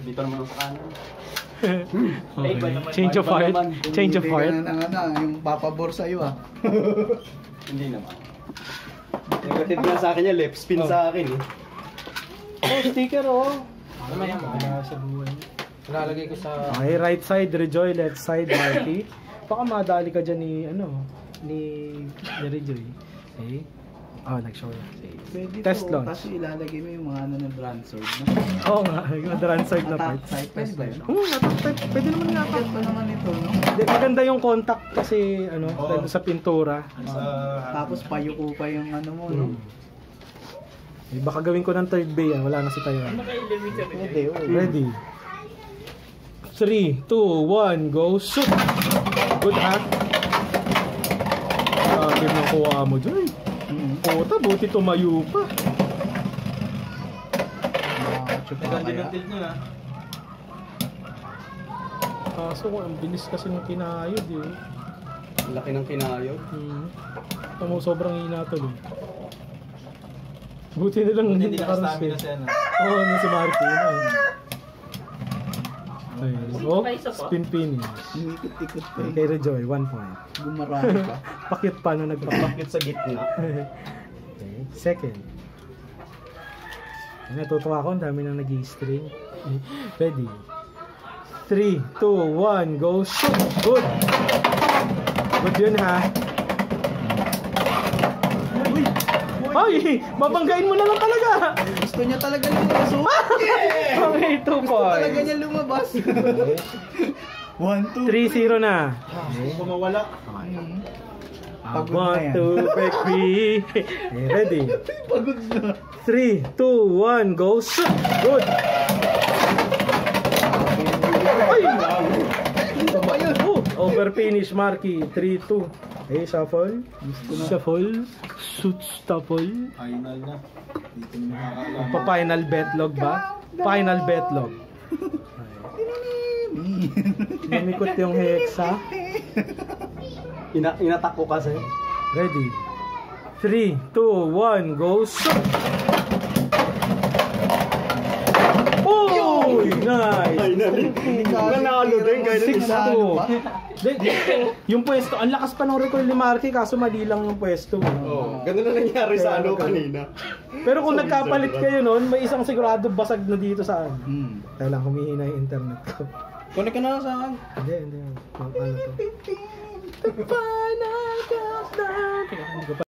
Dito naman sa kanan. Okay. Change of heart. Change of heart. Yung papabor sa'yo ah. Hindi naman. Negative na sa akin yan, left spin sa akin eh. Oh, sticker oh. Mamaya mo. Wala sa buhay. Lalagay ko sa... Okay, right side Rejoy, left side Marky. Baka madali ka dyan ni Rejoy. Okay. Nag-show na. Pwede Test to, launch. kasi ilalagay mo yung mga ng brand sword na. Oo nga, yung drum side na Attack parts. type, pwede ba yun? Oo, attack type. Pwede naman nga attack. Bakit pa naman ito, no? Hindi, maganda yung contact kasi dahil sa pintura. Tapos payuko pa yung ano mo, no? Baka gawin ko ng third bay yan, wala na si Tayo. Pwede, oh. Ready. 3, 2, 1, go, shoot! Good ha? Kinukuha mo dyan. Puta, buti tumayo pa. Kaso ang bilis kasi ng kinayod eh. Laki ng kinayod. Tamo sobrang hina tuloy. Buti na lang hindi nakaroon siya. Oo, na si Martin. Spin finish. Ikot-ikot pa Kay Rejoy, 1 point. Gumarami pa. Pakit paano nagpapakit. Bakit sa gitna? Okay, second. Natutuwa ako, ang dami nang nag-i-string. Ready. 3, 2, 1, go, shoot! Good! Good yun ha. Ay! Mabanggain mo na lang talaga! Gusto niya talaga lumabas. Okay, 2 Gusto points. talaga niya lumabas. 1, 2, 3-0 na. Kumawala. I Pagod na want yan. to break free. Okay, ready? Pagod na. 3, 2, 1, go, shoot! Good! Ay! Ito ba yun? Over finish, Marky. 3-2. Okay, shuffle. Shuffle. Shoot, shuffle. Final na. Dito na makakalaman. Pa-final betlog ba? Final betlog. Lumikot yung hexa. Inatak ko kasi. Ready? 3, 2, 1, go, shoot! Oh! Nice! Nanalo din kahit 6-2. Yung pwesto, ang lakas pa ng recoil ni Marky kaso mali lang yung pwesto. Oh, ganun na nangyari sa ano kanina. Pero kung nagkapalit kayo noon, may isang sigurado basag na dito sa akin. Kaya lang, humihina yung internet ko. Connect ka na sa akin. Hindi. Ano to? The final countdown. Teka, hindi ko pa